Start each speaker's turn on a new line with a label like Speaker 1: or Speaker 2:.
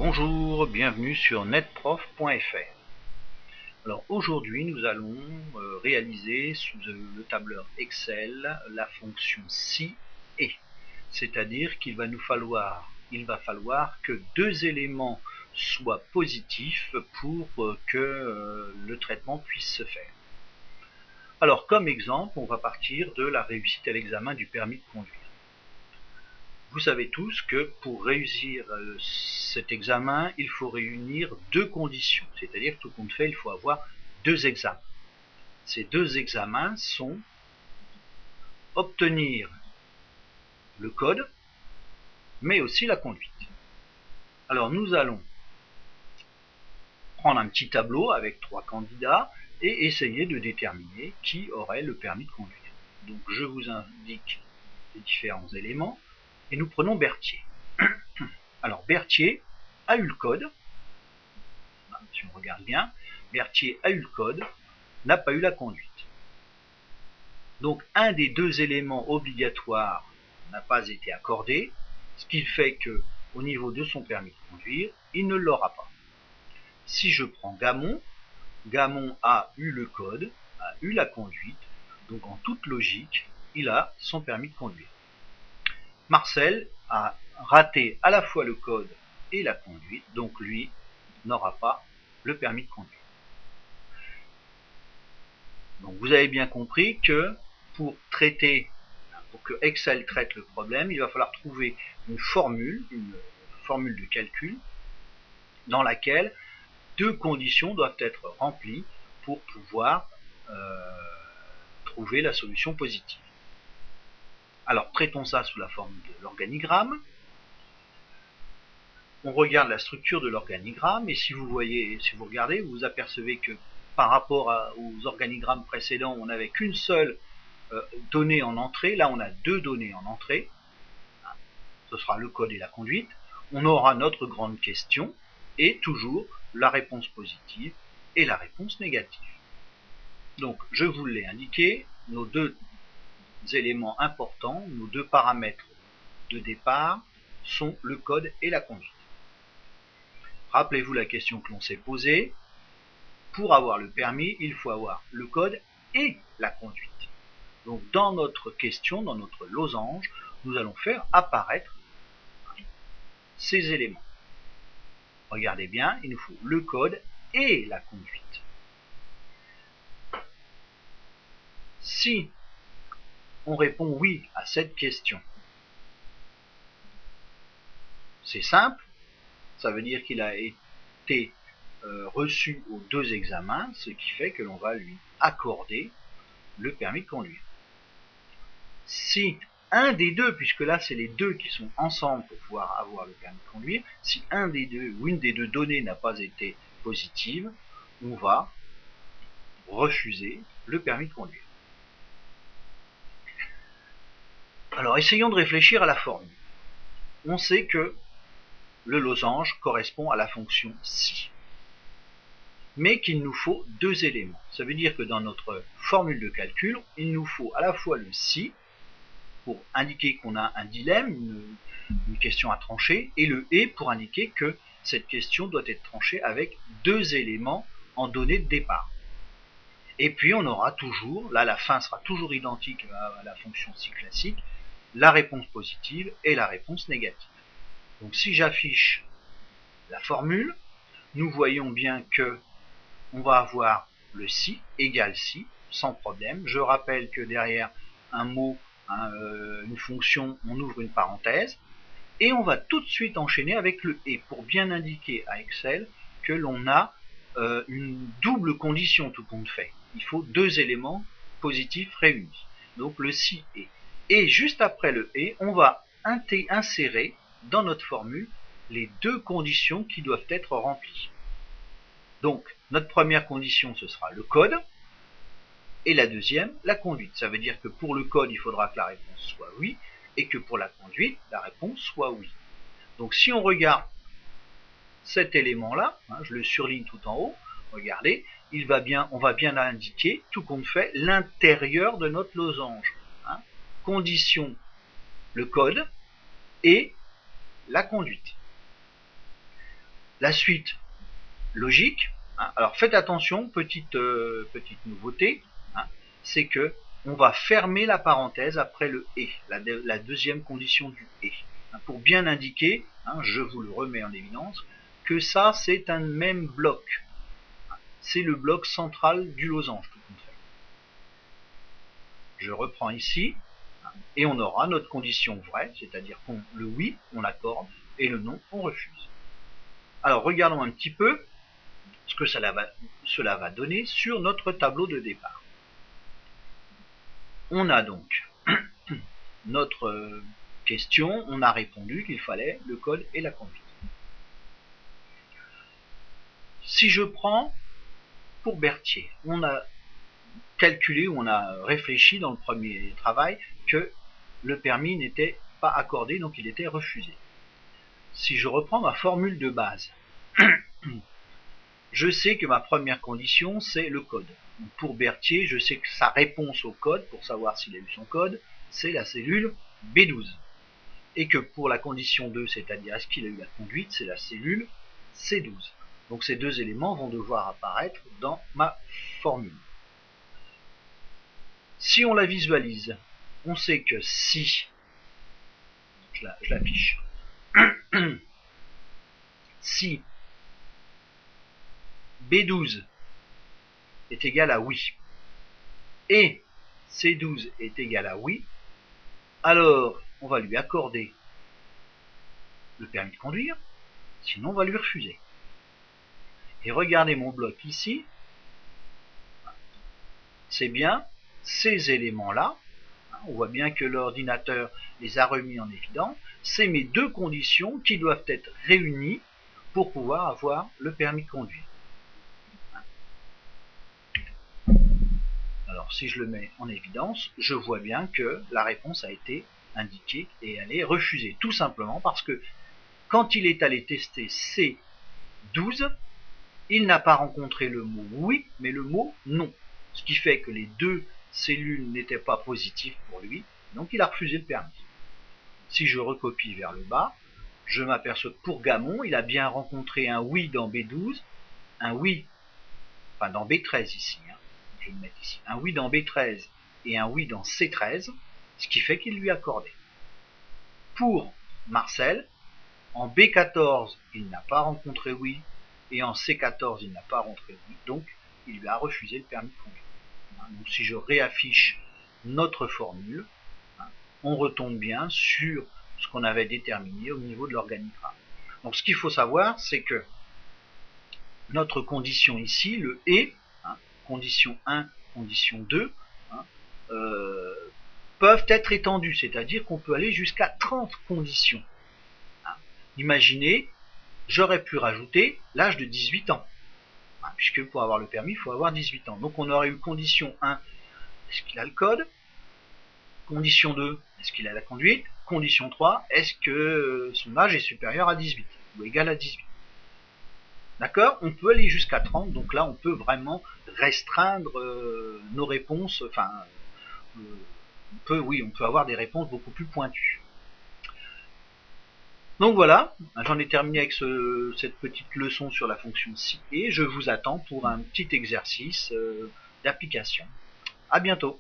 Speaker 1: Bonjour, bienvenue sur netprof.fr. Alors aujourd'hui nous allons réaliser sous le tableur Excel la fonction si et, c'est-à-dire qu'il va falloir que deux éléments soient positifs pour que le traitement puisse se faire. Alors comme exemple, on va partir de la réussite à l'examen du permis de conduire. Vous savez tous que pour réussir cet examen, il faut réunir deux conditions, c'est-à-dire tout compte fait, il faut avoir deux examens. Ces deux examens sont obtenir le code, mais aussi la conduite. Alors nous allons prendre un petit tableau avec trois candidats et essayer de déterminer qui aurait le permis de conduire. Donc je vous indique les différents éléments. Et nous prenons Berthier. Alors Berthier a eu le code, si on regarde bien, Berthier a eu le code, n'a pas eu la conduite. Donc un des deux éléments obligatoires n'a pas été accordé, ce qui fait que au niveau de son permis de conduire, il ne l'aura pas. Si je prends Gamon, Gamon a eu le code, a eu la conduite, donc en toute logique, il a son permis de conduire. Marcel a raté à la fois le code et la conduite, donc lui n'aura pas le permis de conduire. Donc vous avez bien compris que pour que Excel traite le problème, il va falloir trouver une formule de calcul dans laquelle deux conditions doivent être remplies pour pouvoir trouver la solution positive. Alors traitons ça sous la forme de l'organigramme. On regarde la structure de l'organigramme et si vous regardez, vous apercevez que par rapport aux organigrammes précédents, on n'avait qu'une seule donnée en entrée. Là, on a deux données en entrée. Ce sera le code et la conduite. On aura notre grande question et toujours la réponse positive et la réponse négative. Donc, je vous l'ai indiqué, nos deux éléments importants, nos deux paramètres de départ sont le code et la conduite. Rappelez-vous la question que l'on s'est posée. Pour avoir le permis, il faut avoir le code et la conduite. Donc dans notre question, dans notre losange, nous allons faire apparaître ces éléments. Regardez bien, il nous faut le code et la conduite. Si on répond oui à cette question, c'est simple, ça veut dire qu'il a été reçu aux deux examens, ce qui fait que l'on va lui accorder le permis de conduire. Si un des deux, puisque là c'est les deux qui sont ensemble pour pouvoir avoir le permis de conduire, si un des deux ou une des deux données n'a pas été positive, on va refuser le permis de conduire. Alors essayons de réfléchir à la formule. On sait que le losange correspond à la fonction si, mais qu'il nous faut deux éléments. Ça veut dire que dans notre formule de calcul, il nous faut à la fois le si, pour indiquer qu'on a un dilemme, une question à trancher, et le et pour indiquer que cette question doit être tranchée avec deux éléments en données de départ. Et puis on aura toujours, là la fin sera toujours identique à la fonction si classique, la réponse positive et la réponse négative. Donc si j'affiche la formule, nous voyons bien que on va avoir le si égale si, sans problème. Je rappelle que derrière un mot, une fonction, on ouvre une parenthèse, et on va tout de suite enchaîner avec le et, pour bien indiquer à Excel que l'on a une double condition tout compte fait. Il faut deux éléments positifs réunis. Donc le si et. Et juste après le et, on va insérer dans notre formule les deux conditions qui doivent être remplies. Donc notre première condition, ce sera le code, et la deuxième, la conduite. Ça veut dire que pour le code, il faudra que la réponse soit oui, et que pour la conduite, la réponse soit oui. Donc si on regarde cet élément-là, je le surligne tout en haut, regardez, on va bien indiquer, tout compte fait, l'intérieur de notre losange. Condition, le code, et la conduite. La suite logique, hein. Alors faites attention, petite nouveauté, hein, c'est que on va fermer la parenthèse après le et, la deuxième condition du et, hein, pour bien indiquer, hein, je vous le remets en évidence, que ça c'est un même bloc. C'est le bloc central du losange, tout compte fait. Je reprends ici, et on aura notre condition vraie, c'est-à-dire que le oui, on l'accorde, et le non, on refuse. Alors regardons un petit peu ce que cela va donner sur notre tableau de départ. On a donc notre question, on a répondu qu'il fallait le code et la conduite. Si je prends pour Berthier, on a calculé, on a réfléchi dans le premier travail que le permis n'était pas accordé, donc il était refusé. Si je reprends ma formule de base, je sais que ma première condition, c'est le code. Donc pour Berthier, je sais que sa réponse au code, pour savoir s'il a eu son code, c'est la cellule B12. Et que pour la condition 2, c'est-à-dire est-ce qu'il a eu la conduite, c'est la cellule C12. Donc ces deux éléments vont devoir apparaître dans ma formule. Si on la visualise, on sait que si, je l'affiche, si B12 est égal à oui et C12 est égal à oui, alors on va lui accorder le permis de conduire, sinon on va lui refuser. Et regardez mon bloc ici, c'est bien ces éléments-là, on voit bien que l'ordinateur les a remis en évidence, c'est mes deux conditions qui doivent être réunies pour pouvoir avoir le permis de conduire. Alors si je le mets en évidence, je vois bien que la réponse a été indiquée et elle est refusée, tout simplement parce que quand il est allé tester C12, il n'a pas rencontré le mot oui, mais le mot non. Ce qui fait que les deux cellules n'étaient pas positives pour lui, donc il a refusé le permis. Si je recopie vers le bas, je m'aperçois que pour Gamon, il a bien rencontré un oui dans B12, un oui, enfin dans B13 ici, hein, je vais le mettre ici, un oui dans B13 et un oui dans C13, ce qui fait qu'il lui a accordé. Pour Marcel, en B14, il n'a pas rencontré oui, et en C14, il n'a pas rencontré oui, donc il lui a refusé le permis de conduire. Donc si je réaffiche notre formule, on retombe bien sur ce qu'on avait déterminé au niveau de l'organigramme. Donc ce qu'il faut savoir, c'est que notre condition ici, le et, condition 1, condition 2, peuvent être étendues, c'est-à-dire qu'on peut aller jusqu'à 30 conditions. Imaginez, j'aurais pu rajouter l'âge de 18 ans, puisque pour avoir le permis, il faut avoir 18 ans. Donc on aurait eu condition 1, est-ce qu'il a le code? Condition 2, est-ce qu'il a la conduite? Condition 3, est-ce que son âge est supérieur à 18 ou égal à 18? D'accord? On peut aller jusqu'à 30, donc là on peut vraiment restreindre nos réponses, enfin, on peut avoir des réponses beaucoup plus pointues. Donc voilà, j'en ai terminé avec cette petite leçon sur la fonction si, et je vous attends pour un petit exercice d'application. À bientôt.